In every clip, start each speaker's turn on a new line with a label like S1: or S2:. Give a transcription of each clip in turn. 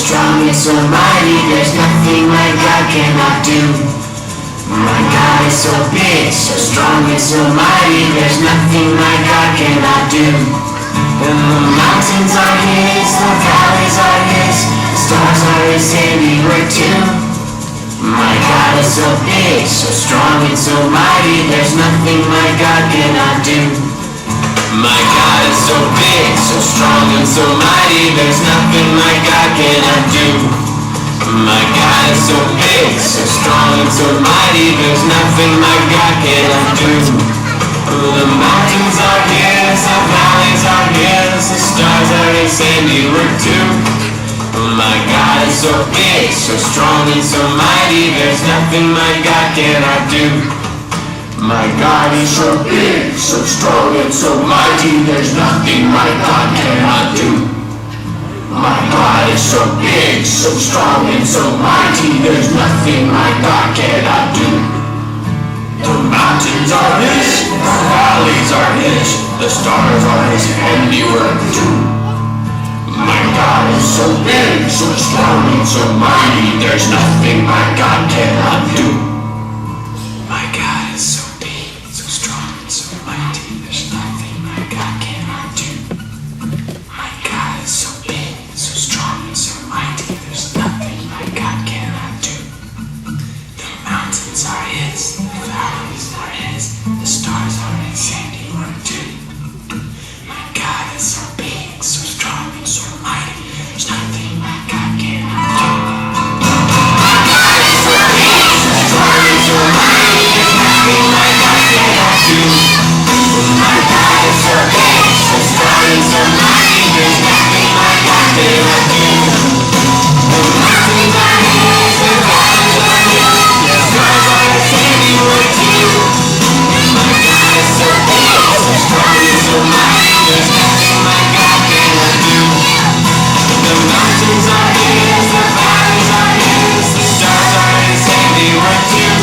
S1: strong and so mighty, there's nothing my God cannot do. My God is so big, so strong and so mighty, there's nothing my God cannot do. The mountains are His, the valleys are His, the stars are His handiwork too. My God is so big, so strong and so mighty, there's nothing my God cannot do. My God is so big, so strong and so mighty, there's nothing my God cannot do. My God is so big, so strong and so mighty, there's nothing my God cannot do. The mountains are His, the valleys are His, the stars are His handiwork too. My God is so big, so strong and so mighty, there's nothing my God cannot do. My God is so big, so strong and so mighty, there's nothing my God cannot do. My God is so big, so strong and so mighty, there's nothing my God cannot do. The mountains are His, the valleys are His, the stars are His handiwork too. My God is so big, so strong and so mighty, there's nothing my God cannot do. My God is so big, so strong and so mighty, there's nothing my God cannot do. My God is so big, so strong and so mighty, there's nothing my God cannot do. The mountains are His, the valleys are His, the stars are His handiwork too. My God is so big, so strong and so mighty, there's nothing my God cannot do. My God is so big, so strong and so mighty, there's nothing my God cannot do. My God is so big, so strong and so mighty, there's nothing my God cannot do. The mountains are His, the valleys are His, the stars are His handiwork too. My God is so big, so strong and so mighty, there's nothing my God cannot do. The mountains are His, the valleys are His, the stars are His handiwork too.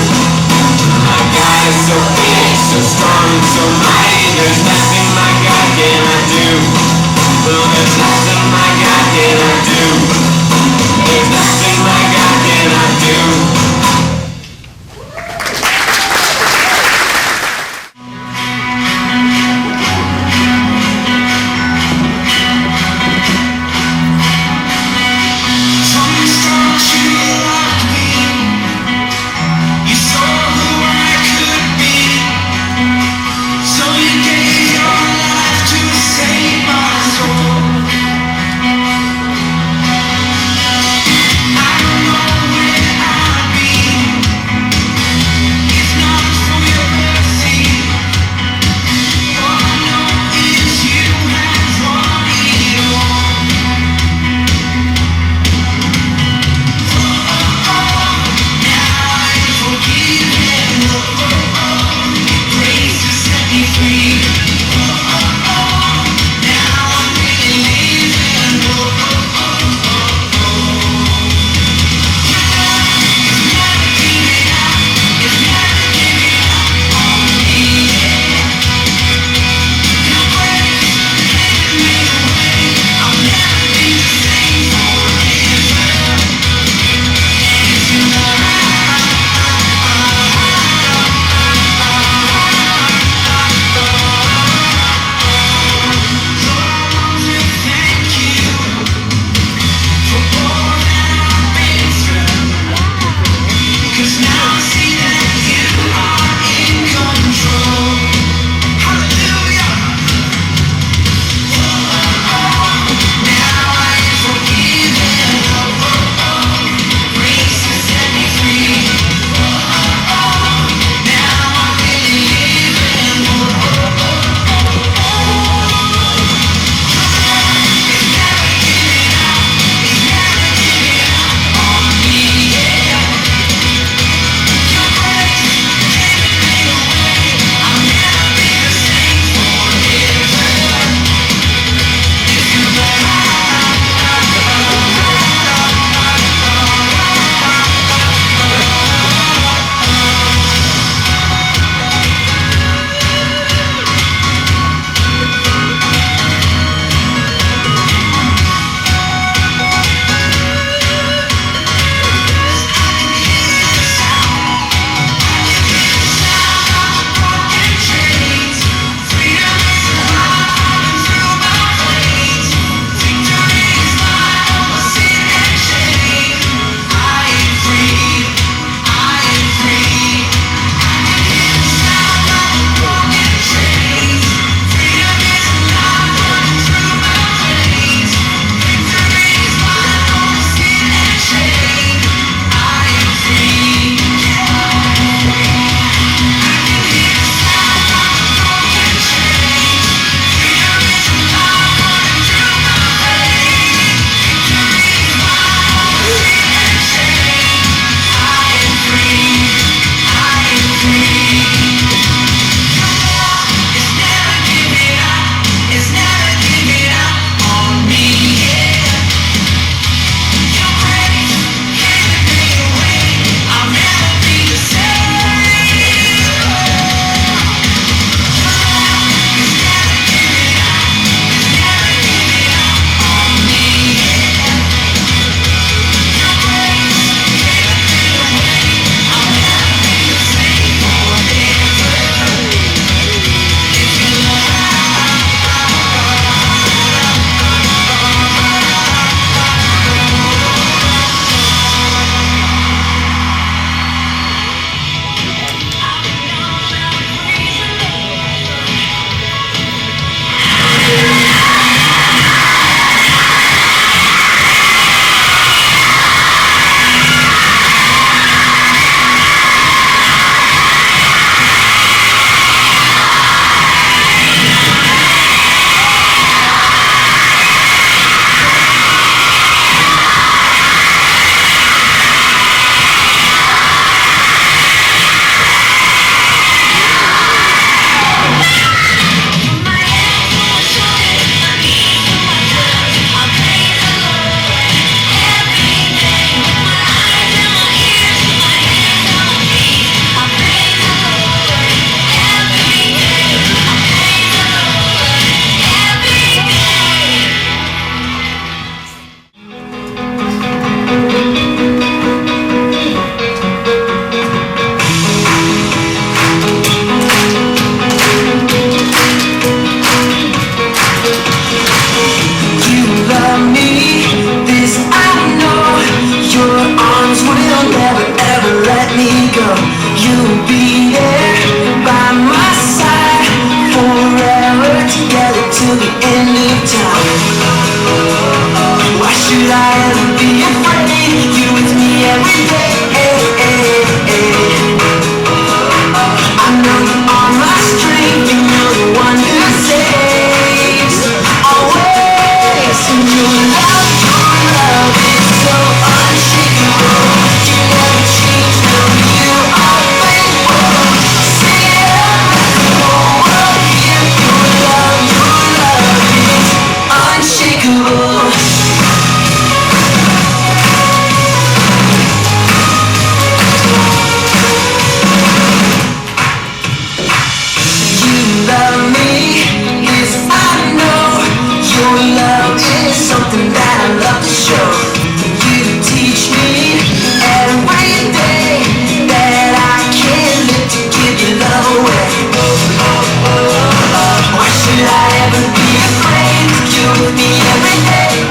S1: My God is so big, so strong and so mighty, there's nothing my God cannot do. Well, there's nothing my God cannot do. There's nothing my God cannot do. You'll be there by my side forever, together till the end of time. Why should I ever be afraid? You with me every day. I know you are my strength, and you're the one who saves always. And your love is so unshakable. You never change, no, you are faithful. Sing it out, let the whole world hear. Your love is unshakable. Something that I love to show. You teach me every day that I can't live to give your love away. Why should I ever be afraid? You're with me every day.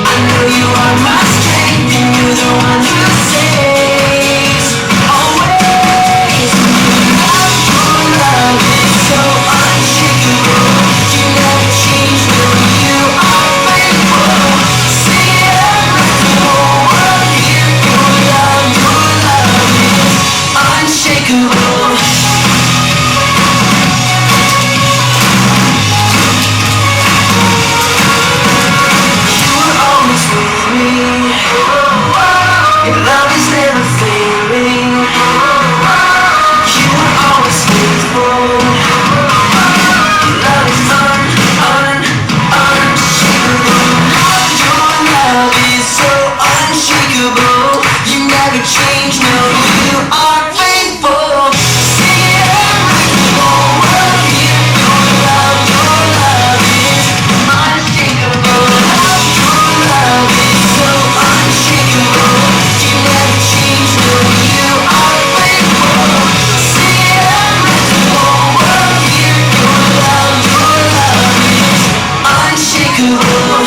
S1: I know you are my strength, and you're the one who saves always. Your love is so unshakable. You never change, no, you are faithful. Sing it out, let the whole world hear. Your love is unshakable. You were always with me. Your love is never failing. You were always faithful. Your love is unshakable. Your love is so unshakable. You never change, no, you are faithful. Sing it out, let the whole world hear. Your love is unshakable. Your love is so unshakable. You never change, no, you are faithful. Sing it out, let the whole world hear. Your love is unshakable.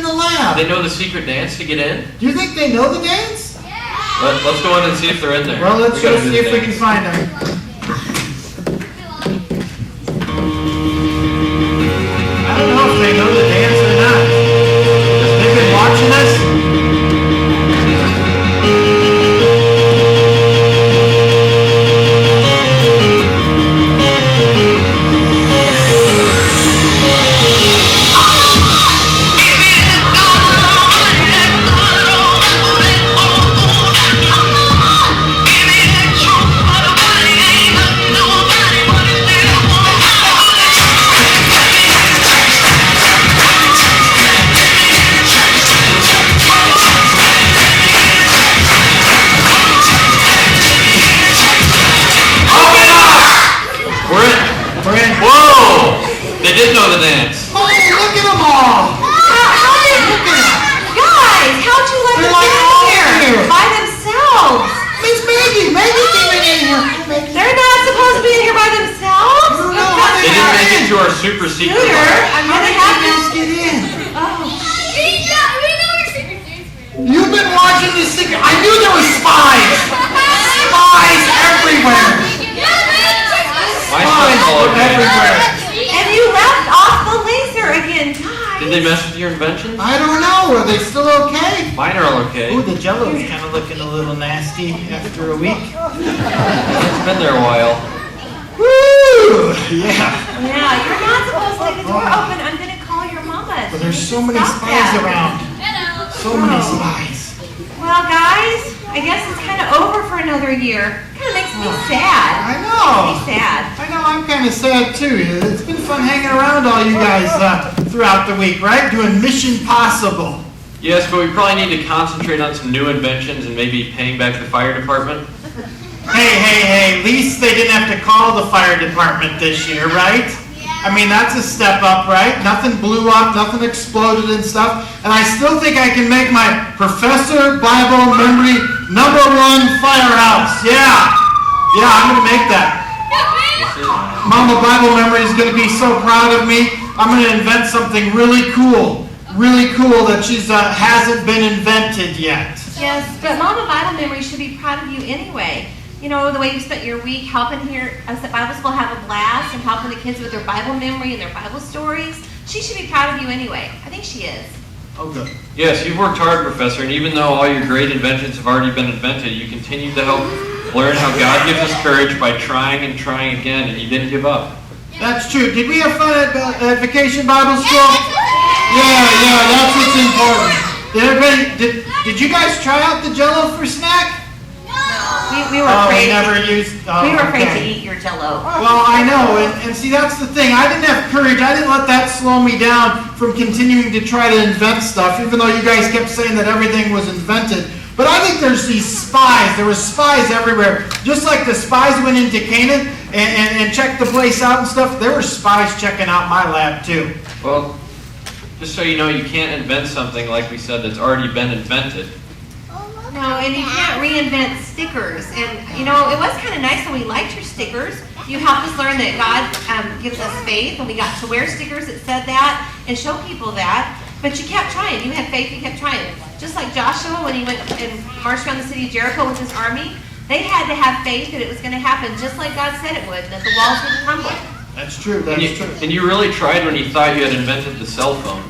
S2: in the lab.
S3: They know the secret dance to get in?
S2: Do you think they know the dance?
S3: Let's go in and see if they're in there.
S2: Well, let's
S3: gotta
S2: go
S3: do
S2: see
S3: the
S2: if we can
S3: dance.
S2: find them. I don't know if they know the dance or not. They've been watching us.
S3: Whoa! They did know the dance.
S2: Oh, look at them all!
S4: Guys, how'd you let them get in here? By themselves?
S2: Miss Maggie came in here.
S4: They're not supposed to be in here by themselves?
S3: They didn't make it to our super secret.
S4: I'm gonna have to
S2: get in.
S4: Oh.
S2: You've been watching this secret. I knew there were spies. Spies everywhere.
S3: My
S2: Spies
S3: son's all okay.
S2: everywhere.
S4: And you left off the laser again, guys.
S3: Did they mess with your inventions?
S2: I don't know. Are they still okay?
S3: Mine are all okay.
S2: Ooh, the Jello's kind of looking a little nasty after a week.
S3: It's been there a while.
S2: Woo! Yeah.
S4: Yeah, you're not supposed to leave the door open. I'm gonna call your mama.
S2: But there's so many
S4: Stop
S2: spies
S4: that.
S2: around. So many spies.
S4: Well, guys, I guess it's kind of over for another year. Kind of makes me sad.
S2: I know.
S4: Makes me sad.
S2: I know. I'm kind of sad too. It's been fun hanging around all you guys throughout the week, right? Doing Mission Possible.
S3: Yes, but we probably need to concentrate on some new inventions and maybe paying back the fire department.
S2: Hey, at least they didn't have to call the fire department this year, right? I mean, that's a step up, right? Nothing blew up, nothing exploded and stuff. And I still think I can make my Professor Bible Memory #1 firehouse. Yeah, I'm going to make that. Mama Bible Memory is going to be so proud of me. I'm going to invent something really cool that she's hasn't been invented yet.
S4: Yes, but Mama Bible Memory should be proud of you anyway. You know, the way you spent your week helping us at Bible school have a blast and helping the kids with their Bible memory and their Bible stories. She should be proud of you anyway. I think she is.
S2: Oh, good.
S3: Yes, you've worked hard, Professor, and even though all your great inventions have already been invented, you continue to help learn how God gives us courage by trying and trying again, and you didn't give up.
S2: That's true. Did we have fun at Vacation Bible School? Yeah, that's what's important. Did everybody? Did you guys try out the Jello for snack?
S4: We were afraid.
S2: We
S4: were afraid to eat your Jello.
S2: Well, I know, and see, that's the thing. I didn't have courage. I didn't let that slow me down from continuing to try to invent stuff, even though you guys kept saying that everything was invented. But I think there's these spies. There were spies everywhere. Just like the spies went into Canaan and checked the place out and stuff, there were spies checking out my lab too.
S3: Well, just so you know, you can't invent something, like we said, that's already been invented.
S4: No, and you can't reinvent stickers. And, you know, it was kind of nice when we liked your stickers. You helped us learn that God gives us faith, and we got to wear stickers that said that and show people that. But you kept trying. You had faith, you kept trying. Just like Joshua, when he went and marched around the city of Jericho with his army, they had to have faith that it was going to happen just like God said it would, that the walls would crumble.
S2: That's true, true.
S3: And you really tried when you thought you had invented the cell phone.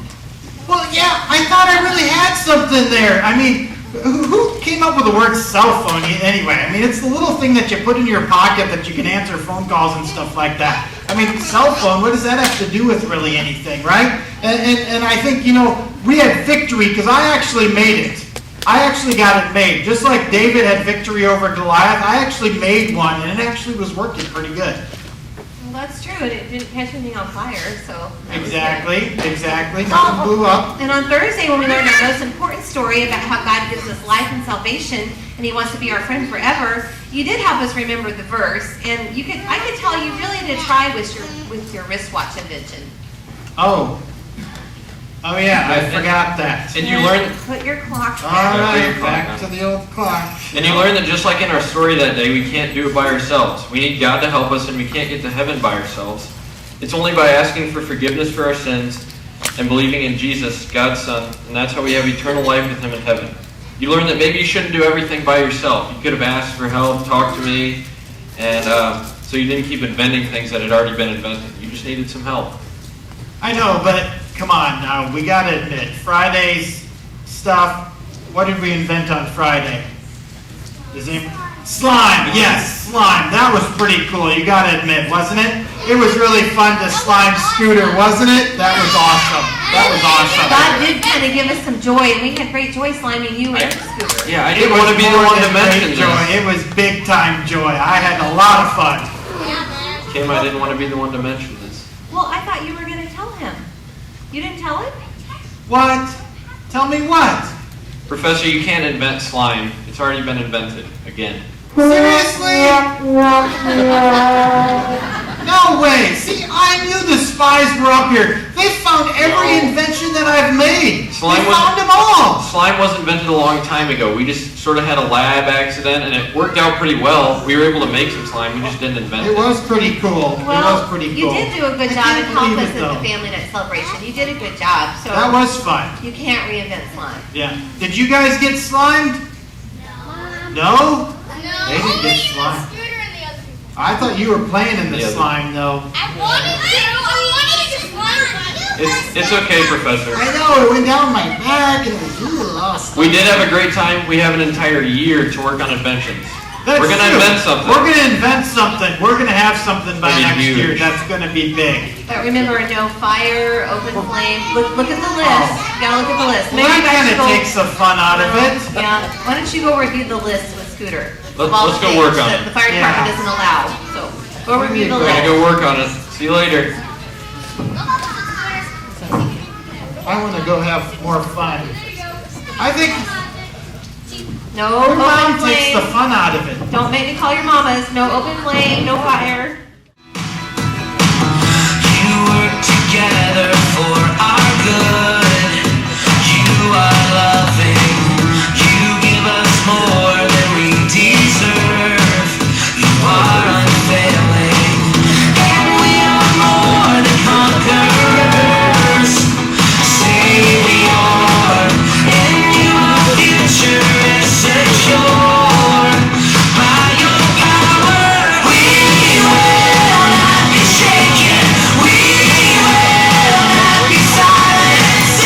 S2: Well, yeah, I thought I really had something there. I mean, who came up with the word cell phone anyway? I mean, it's the little thing that you put in your pocket that you can answer phone calls and stuff like that. I mean, cell phone, what does that have to do with really anything, right? And I think, you know, we had victory because I actually made it. I actually got it made. Just like David had victory over Goliath, I actually made one, and it actually was working pretty good.
S4: Well, that's true. It didn't catch anything on fire, so...
S2: Exactly. Nothing
S4: Well,
S2: blew up.
S4: And on Thursday, when we learned our most important story about how God gives us life and salvation, and He wants to be our friend forever, you did help us remember the verse, and I could tell you really did try with your wristwatch invention.
S2: Oh yeah, I forgot that.
S3: And you learned...
S4: Put your clock
S2: All
S4: back.
S2: right, back to the old clock.
S3: And you learned that just like in our story that day, we can't do it by ourselves. We need God to help us, and we can't get to heaven by ourselves. It's only by asking for forgiveness for our sins and believing in Jesus, God's Son, and that's how we have eternal life with Him in heaven. You learn that maybe you shouldn't do everything by yourself. You could have asked for help, talked to me, and so you didn't keep inventing things that had already been invented. You just needed some help.
S2: I know, but come on now, we gotta admit, Friday's stuff, what did we invent on Friday? Slime, yes, slime. That was pretty cool, you gotta admit, wasn't it? It was really fun to slime Scooter, wasn't it? That was awesome. That was awesome.
S4: God did kind of give us some joy, and we had great joy sliming you and Scooter.
S3: Yeah, I didn't want to be the one to mention
S2: joy.
S3: this.
S2: It was big time joy. I had a lot of fun.
S3: Kim, I didn't want to be the one to mention this.
S4: Well, I thought you were going to tell him. You didn't tell him?
S2: What? Tell me what?
S3: Professor, you can't invent slime. It's already been invented again.
S2: Seriously? No way. See, I knew the spies were up here. They found every invention that I've made. They found them all.
S3: Slime was invented a long time ago. We just sort of had a lab accident, and it worked out pretty well. We were able to make some slime. We just didn't invent it.
S2: It was pretty cool.
S4: Well,
S2: it was pretty cool.
S4: You did do a good job and help us at the family night celebration. You did a good job. So
S2: that was fun.
S4: You can't reinvent slime.
S2: Yeah. Did you guys get slimed? No? They didn't get slimed. I thought you were playing in the slime, though.
S5: I wanted to slime.
S3: It's okay, Professor.
S2: I know, it went down my back and it was awesome.
S3: We did have a great time. We have an entire year to work on inventions.
S2: That's
S3: We're going to
S2: true.
S3: invent something.
S2: We're going to invent something. We're going to have something by
S3: It's gonna
S2: next
S3: be
S2: year
S3: huge.
S2: that's going to be big.
S4: But remember, no fire, open flame. Look at the list. You gotta look at the list.
S2: Well,
S4: Maybe
S2: that
S4: you guys
S2: kind
S4: should
S2: of
S4: go-
S2: takes the fun out of it.
S4: Yeah. Why don't you go review the list with Scooter?
S3: Let's
S4: Of all the
S3: go
S4: things
S3: work on
S4: that
S3: it.
S4: The fire
S2: Yeah.
S4: department doesn't allow. So go review the
S3: We're going to
S4: list.
S3: go work on it. See you later.
S2: I want to go have more fun. I think
S4: No
S2: your mom
S4: open
S2: takes the
S4: flame.
S2: fun out of it.
S4: Don't make me call your mamas. No open flame. No fire.
S1: You work together for our good. You are loving. You give us more than we deserve. You are unfailing. And we are more than conquerors. Say we are. In you our future is secure. By your power, we will not be shaken. We will not be silenced.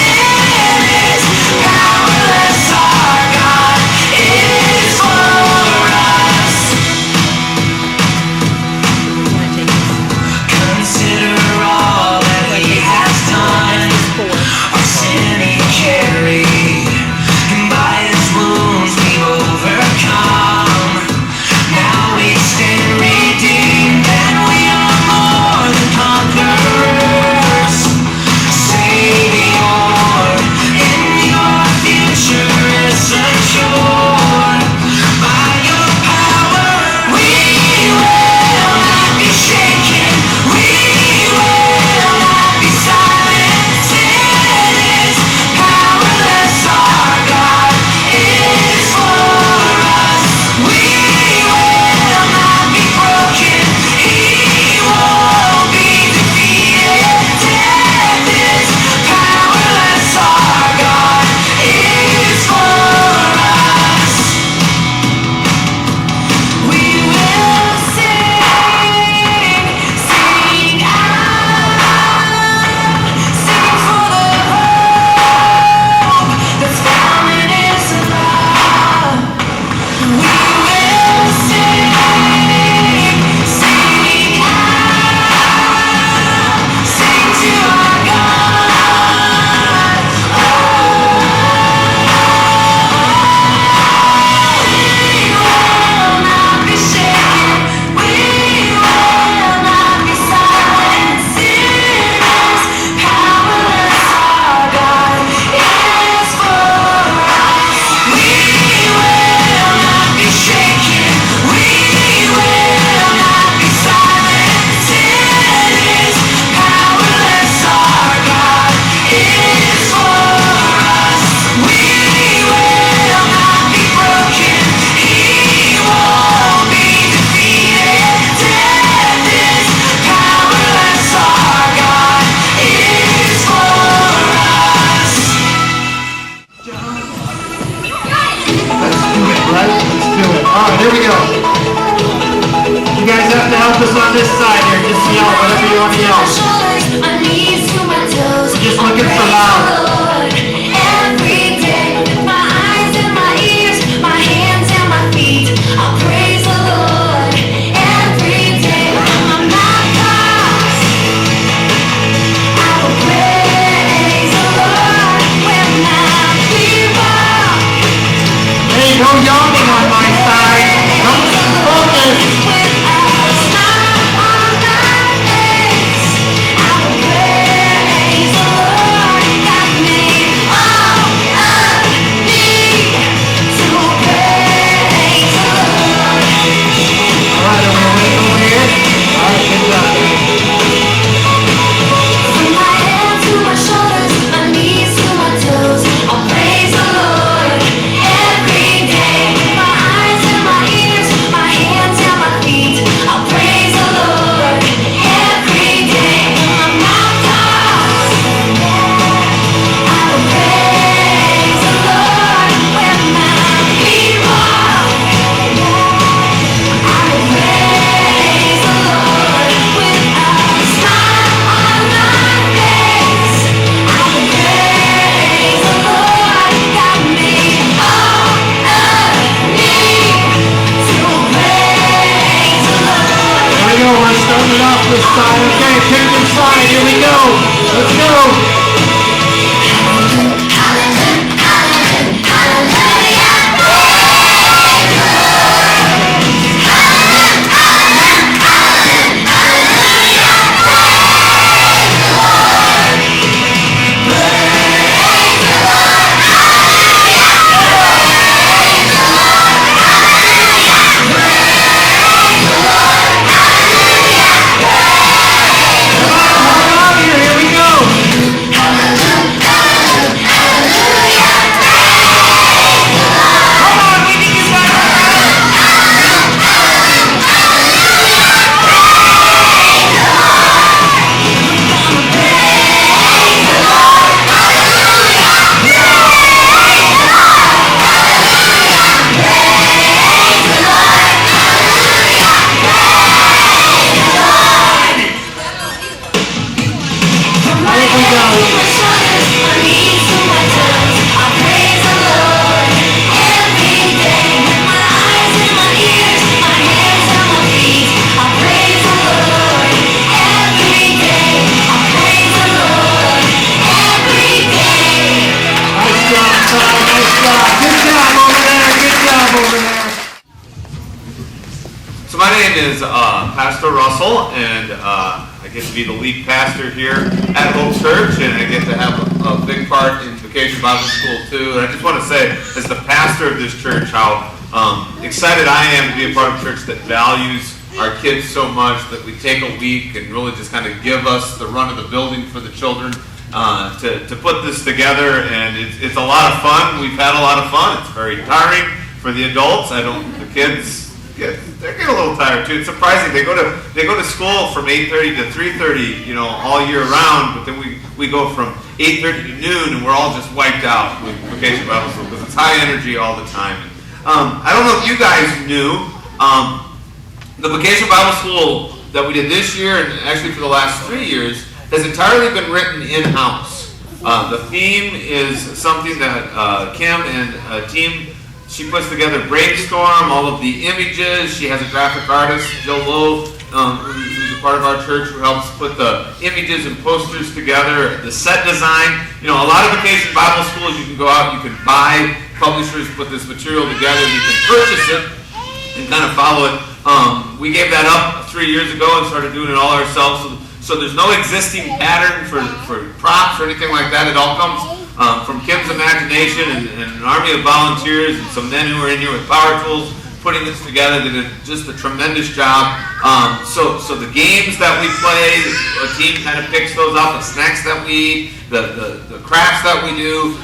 S2: All right, here we go. You guys have to help us on this side here. Just yell whatever you want to yell. We're just looking for loud.
S1: Every day, with my eyes and my ears, my hands and my feet, I'll praise the Lord. Every day, when I'm not lost, I will praise the Lord. When I fear walk,
S2: Hey, no yawning on my side. Come focus.
S1: with a smile on my face, I will praise the Lord. Got me all of me to praise the Lord.
S2: All right, everyone, over here. All right, good job.
S1: From my head to my shoulders, my knees to my toes, I'll praise the Lord. Every day, with my eyes and my ears, my hands and my feet, I'll praise the Lord. Every day, when I'm not lost, I will praise the Lord. When my feet walk, I will praise the Lord. With a smile on my face, I will praise the Lord. Got me all of me to praise the Lord.
S2: Here we go. We're starting off this side. Okay, pick your side. Here we go. Let's go. Here we go. Come on, we need you guys. Nice job, Ty. Nice job. Good job over there. Good job over there.
S6: So my name is Pastor Russell, and I get to be the lead pastor here at Hope Church, and I get to have a big part in Vacation Bible School too. And I just want to say, as the pastor of this church, how excited I am to be a part of a church that values our kids so much that we take a week and really just kind of give us the run of the building for the children to put this together. And it's a lot of fun. We've had a lot of fun. It's very tiring for the adults. The kids they're getting a little tired too. It's surprising. They go to school from 8:30 to 3:30, all year round. But then we go from 8:30 to noon, and we're all just wiped out with Vacation Bible School because it's high energy all the time. I don't know if you guys knew, the Vacation Bible School that we did this year, and actually for the last 3 years, has entirely been written in-house. The theme is something that Kim and a team. She puts together brainstorm, all of the images. She has a graphic artist, Jill Lowe, who's a part of our church, who helps put the images and posters together, the set design. A lot of Vacation Bible Schools, you can go out, you can buy, publishers put this material together, you can purchase it and kind of follow it. We gave that up 3 years ago and started doing it all ourselves. So there's no existing pattern for props or anything like that. It all comes from Kim's imagination and an army of volunteers and some men who are in here with power tools putting this together. They did just a tremendous job. So the games that we play, a team kind of picks those out. The snacks that we eat, the crafts that we do.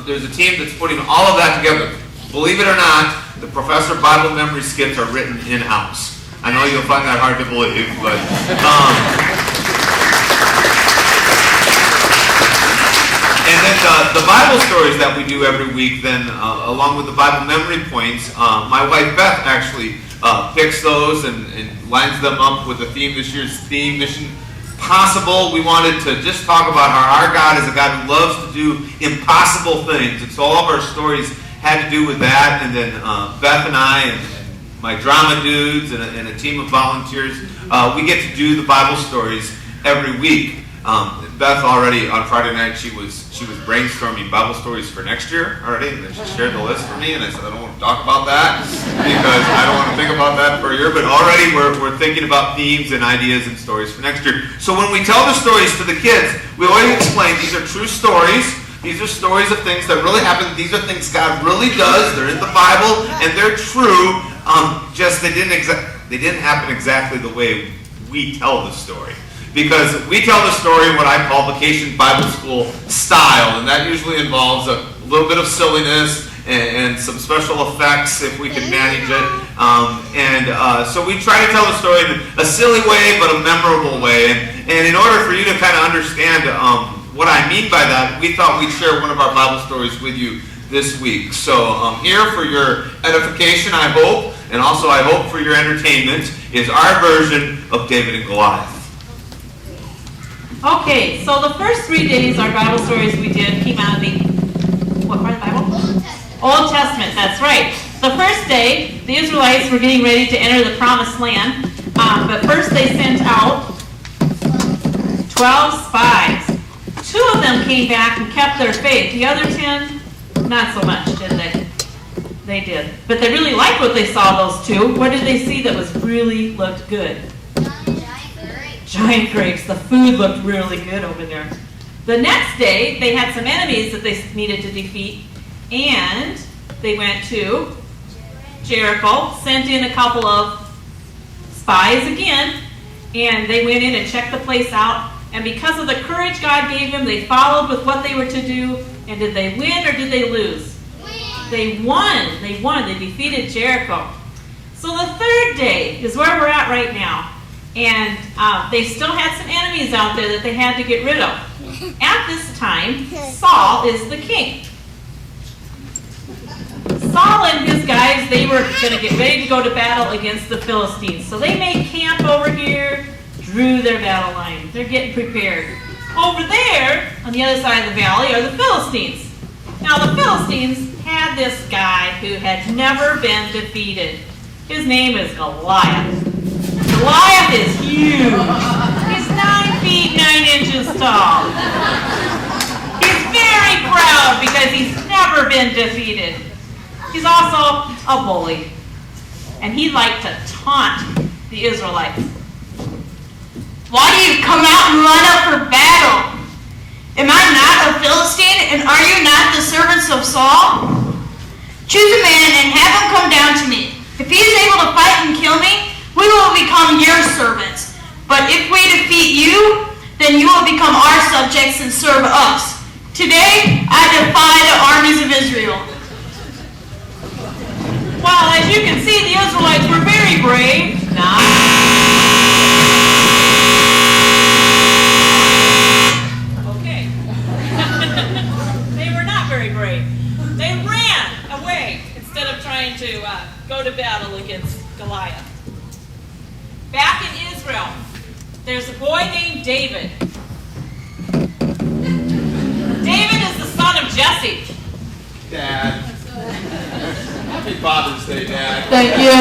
S6: There's a team that's putting all of that together. Believe it or not, the Professor Bible Memory skits are written in-house. I know you'll find that hard to believe, but and then the Bible stories that we do every week, then along with the Bible memory points, my wife Beth actually picks those and lines them up with the theme, this year's theme, Mission Possible. We wanted to just talk about how our God is a God who loves to do impossible things. And so all of our stories had to do with that. And then Beth and I and my drama dudes and a team of volunteers, we get to do the Bible stories every week. Beth already on Friday night, she was brainstorming Bible stories for next year already, and then she shared the list for me, and I said I don't want to talk about that because I don't want to think about that for a year, but already we're thinking about themes and ideas and stories for next year. So when we tell the stories to the kids, we always explain these are true stories. These are stories of things that really happened. These are things God really does. They're in the Bible, and they're true. Just they didn't happen exactly the way we tell the story. Because we tell the story in what I call Vacation Bible School style, and that usually involves a little bit of silliness and some special effects if we can manage it. So we try to tell the story in a silly way, but a memorable way. And in order for you to kind of understand what I mean by that, we thought we'd share one of our Bible stories with you this week. So here for your edification, I hope, and also I hope for your entertainment, is our version of David and Goliath.
S7: Okay, so the first 3 days, our Bible stories we did came out of the, what part of the Bible? Old Testament, that's right. The first day, the Israelites were getting ready to enter the Promised Land, but first they sent out 12 spies. 2 of them came back and kept their faith. The other 10, not so much, did they? They did. But they really liked what they saw, those 2. What did they see that was really looked good? Giant grapes. The food looked really good over there. The next day, they had some enemies that they needed to defeat, and they went to Jericho, sent in a couple of spies again, and they went in and checked the place out, and because of the courage God gave them, they followed with what they were to do, and did they win or did they lose? They won. They won. They defeated Jericho. So the third day is where we're at right now. And they still had some enemies out there that they had to get rid of. At this time, Saul is the king. Saul and his guys, they were going to get ready to go to battle against the Philistines. So they made camp over here, drew their battle line. They're getting prepared. Over there, on the other side of the valley, are the Philistines. Now the Philistines had this guy who had never been defeated. His name is Goliath. Goliath is huge. He's 9 feet 9 inches tall. He's very proud because he's never been defeated. He's also a bully. And he liked to taunt the Israelites.
S5: Why do you come out and line up for battle? Am I not a Philistine, and are you not the servants of Saul? Choose a man and have him come down to me. If he is able to fight and kill me, we will become your servants. But if we defeat you, then you will become our subjects and serve us. Today, I defy the armies of Israel.
S7: Well, as you can see, the Israelites were very brave. Okay. They were not very brave. They ran away instead of trying to go to battle against Goliath. Back in Israel, there's a boy named David. David is the son of Jesse.
S8: Dad. Happy Father's Day, Dad.
S7: Thank you.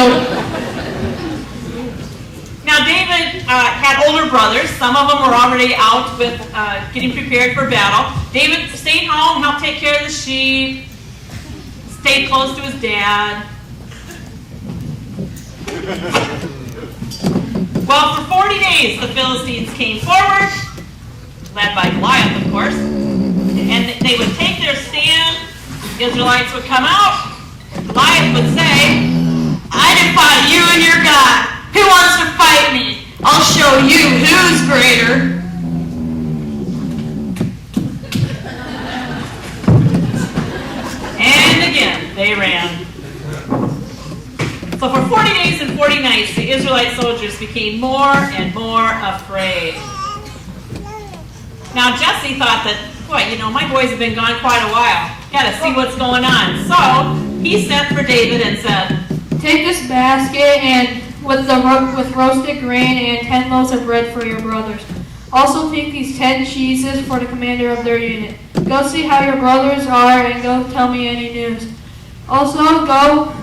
S7: Now, David had older brothers. Some of them were already out with getting prepared for battle. David stayed home, helped take care of the sheep, stayed close to his dad. Well, for 40 days, the Philistines came forward, led by Goliath, of course, and they would take their stand. The Israelites would come out. Goliath would say,
S5: I defy you and your God. Who wants to fight me? I'll show you who's greater.
S7: and again, they ran. So for 40 days and 40 nights, the Israelite soldiers became more and more afraid. Now Jesse thought that Boy, you know, my boys have been gone quite a while. Gotta see what's going on. So, he sent for David and said,
S9: Take this basket and with roasted grain and 10 loaves of bread for your brothers. Also take these 10 cheeses for the commander of their unit. Go see how your brothers are and go tell me any news. Also go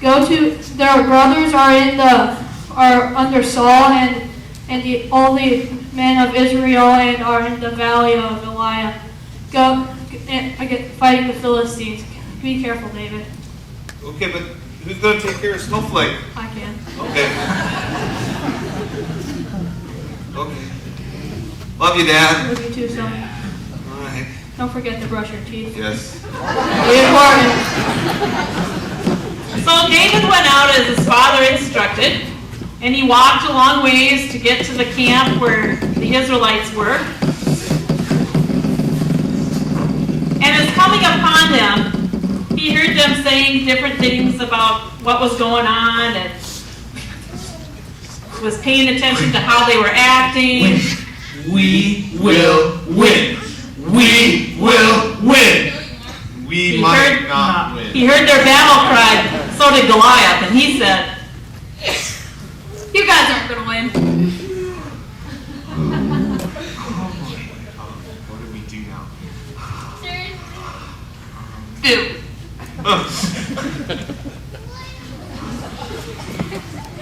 S9: to their brothers are under Saul and all the men of Israel and are in the valley of Eliah. Go and fighting the Philistines. Be careful, David.
S6: Okay, but who's going to take care of Snowflake?
S9: I can.
S6: Okay. Okay. Love you, Dad.
S9: Love you too, son.
S6: All right.
S9: Don't forget to brush your teeth.
S6: Yes.
S9: Be important.
S7: So David went out as his father instructed, and he walked a long ways to get to the camp where the Israelites were. And as coming upon them, he heard them saying different things about what was going on and was paying attention to how they were acting.
S8: We will win. We will win. We
S7: He
S8: might
S7: heard-
S8: not win.
S7: He heard their battle cry, so did Goliath, and he said,
S5: You guys aren't gonna win.
S8: What do we do now?
S5: Do.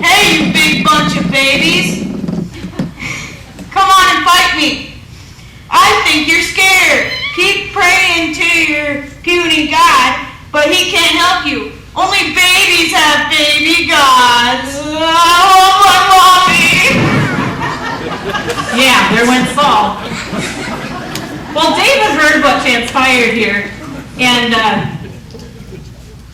S5: Hey, you big bunch of babies. Come on and fight me. I think you're scared. Keep praying to your puny God, but he can't help you. Only babies have baby gods. Oh, my mommy.
S7: yeah, there went Saul. Well, David heard what transpired here, and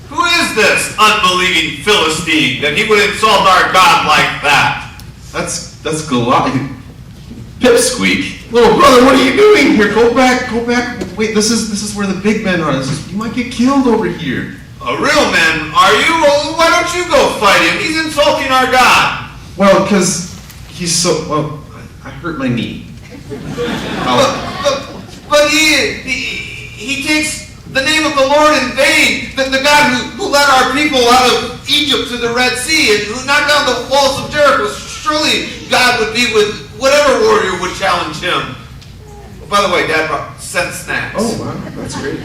S6: Who is this unbelieving Philistine that he would insult our God like that?
S8: That's Goliath. Pipsqueak. Little brother, what are you doing here? Go back. Wait, this is where the big men are. You might get killed over here.
S6: A real man, are you? Well, why don't you go fight him? He's insulting our God.
S8: Well, because he's so... Well, I hurt my knee.
S6: But he takes the name of the Lord in vain. The God who led our people out of Egypt to the Red Sea and who knocked down the walls of Jericho. Surely God would be with whatever warrior would challenge him. By the way, Dad sent snacks.
S8: Oh, wow, that's great.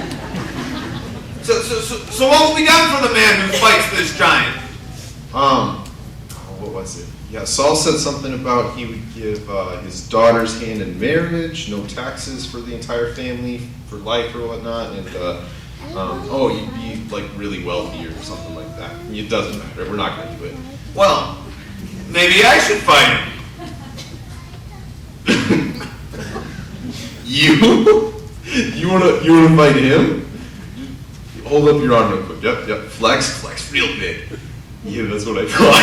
S6: So what will be done for the man who fights this giant?
S8: What was it? Yeah, Saul said something about he would give his daughter's hand in marriage, no taxes for the entire family, for life or whatnot, and you'd be like really wealthy or something like that. It doesn't matter. We're not going to do it.
S6: Well, maybe I should fight him.
S8: You? You wanna fight him? Hold up your arm real quick. Yep. Flex real big. Yeah, that's what I thought.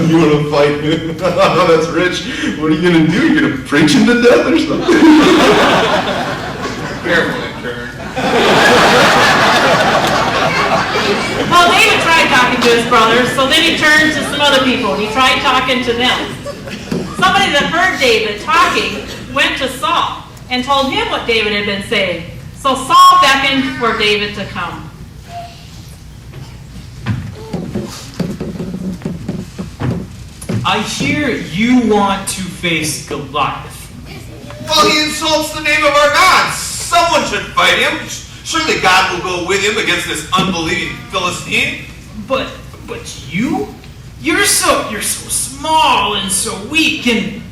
S8: you wanna fight him? That's rich. What are you gonna do? You're gonna preach him to death or something?
S6: Careful, intern.
S7: well, David tried talking to his brothers, so then he turned to some other people, and he tried talking to them. Somebody that heard David talking went to Saul and told him what David had been saying. So Saul beckoned for David to come.
S10: I hear you want to face Goliath.
S6: Well, he insults the name of our God. Someone should fight him. Surely God will go with him against this unbelieving Philistine.
S10: But you? You're so small and so weak, and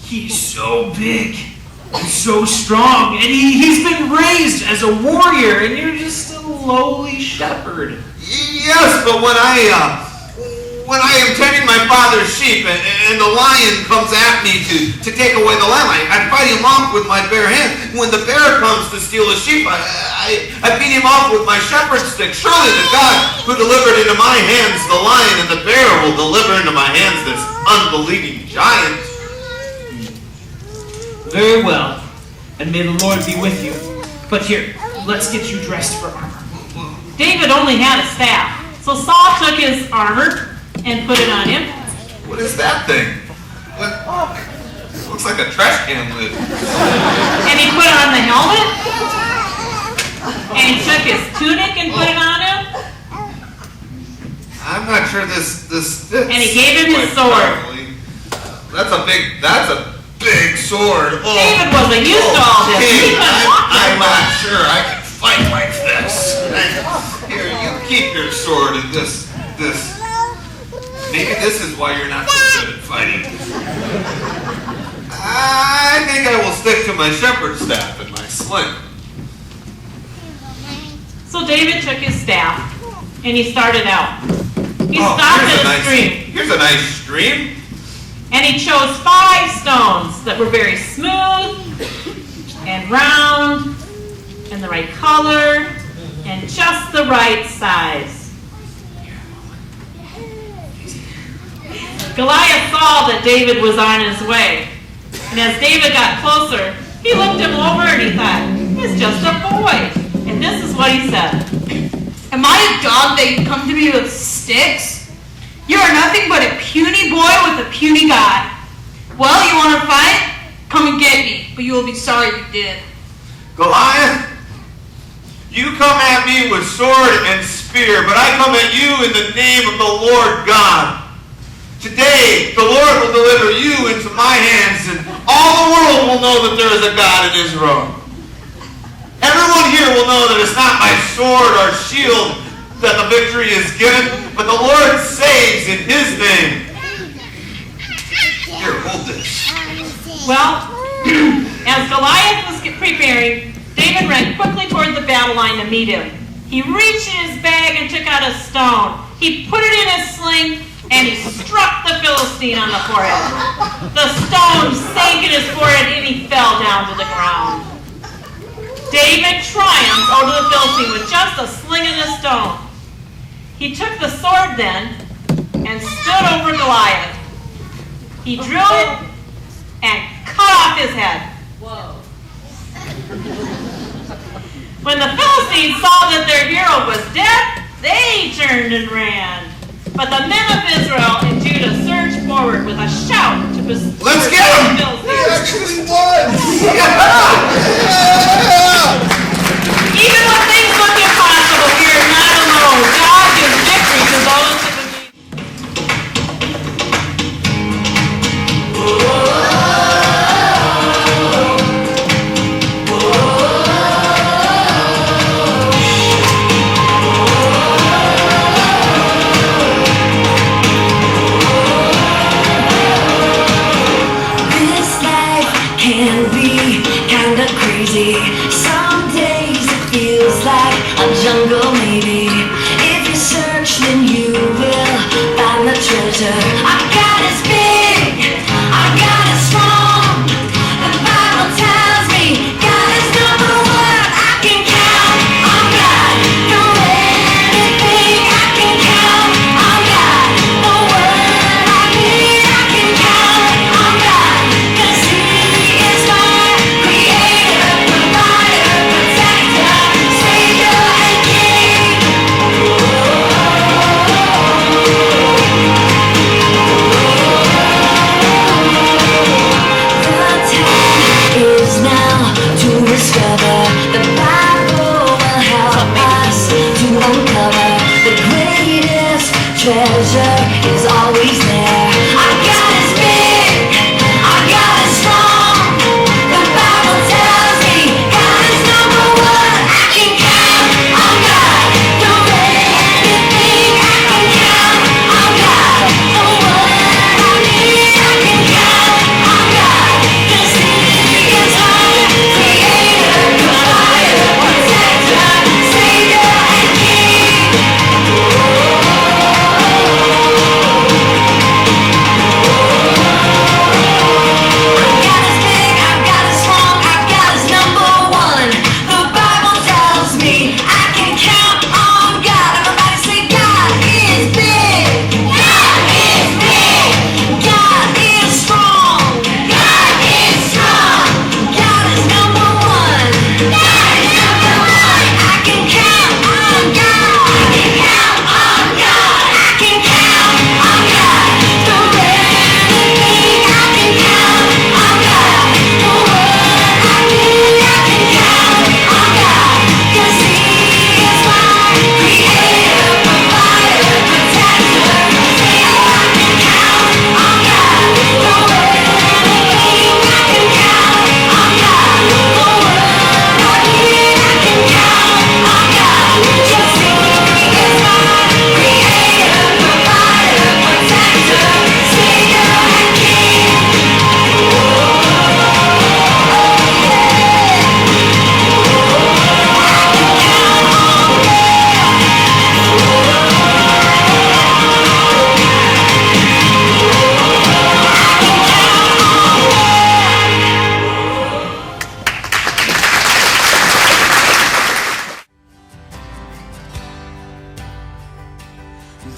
S10: he's so big and so strong, and he's been raised as a warrior, and you're just a lowly shepherd.
S6: Yes, but when I am tending my father's sheep and the lion comes at me to take away the lamb, I fight him off with my bare hand. When the bear comes to steal a sheep, I beat him off with my shepherd's stick. Surely the God who delivered into my hands the lion and the bear will deliver into my hands this unbelieving giant.
S10: Very well, and may the Lord be with you. But here, let's get you dressed for armor.
S7: David only had a staff, so Saul took his armor and put it on him.
S6: What is that thing? looks like a trash can lid.
S7: And he put on the helmet. And he took his tunic and put it on him.
S6: I'm not sure this fits.
S7: And he gave him his
S6: quite
S7: sword.
S6: properly. That's a big sword. Oh,
S7: David wasn't used to all this. He couldn't walk very
S6: I'm
S7: well.
S6: not sure I can fight like this. Here, you keep your sword and this. Maybe this is why you're not so good at fighting. I think I will stick to my shepherd's staff and my sling.
S7: So David took his staff and he started out. He stopped at a stream.
S6: Here's a nice stream.
S7: And he chose 5 stones that were very smooth and round and the right color and just the right size. Goliath saw that David was on his way. And as David got closer, he looked him over and he thought, he's just a boy. And this is what he said.
S5: Am I a dog that you come to me with sticks? You are nothing but a puny boy with a puny God. Well, you want to fight? Come and get me, but you will be sorry you did.
S6: Goliath, you come at me with sword and spear, but I come at you in the name of the Lord God. Today, the Lord will deliver you into my hands, and all the world will know that there is a God in Israel. Everyone here will know that it's not my sword or shield that the victory is given, but the Lord saves in His name. Here, hold this.
S7: Well, as Goliath was preparing, David ran quickly toward the battle line to meet him. He reached in his bag and took out a stone. He put it in his sling, and he struck the Philistine on the forehead. The stone sank in his forehead, and he fell down to the ground. David triumphed over the Philistine with just a sling and a stone. He took the sword then and stood over Goliath. He drew it and cut off his head.
S4: Whoa.
S7: When the Philistines saw that their hero was dead, they turned and ran. But the men of Israel and Judah surged forward with a shout to pursue
S6: Let's get him!
S7: the Philistines.
S8: Actually won!
S7: Even when things look impossible, we are not alone. God gives victory to those who believe.
S1: This life can be kinda crazy. Some days it feels like a jungle, maybe. If you search, then you will find the treasure. Our God is big, our God is strong. The Bible tells me God is number one. I can count on God. No anything I can count on God. No word I need I can count on God. 'Cause He is my creator, provider, protector, savior and king.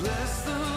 S1: Bless the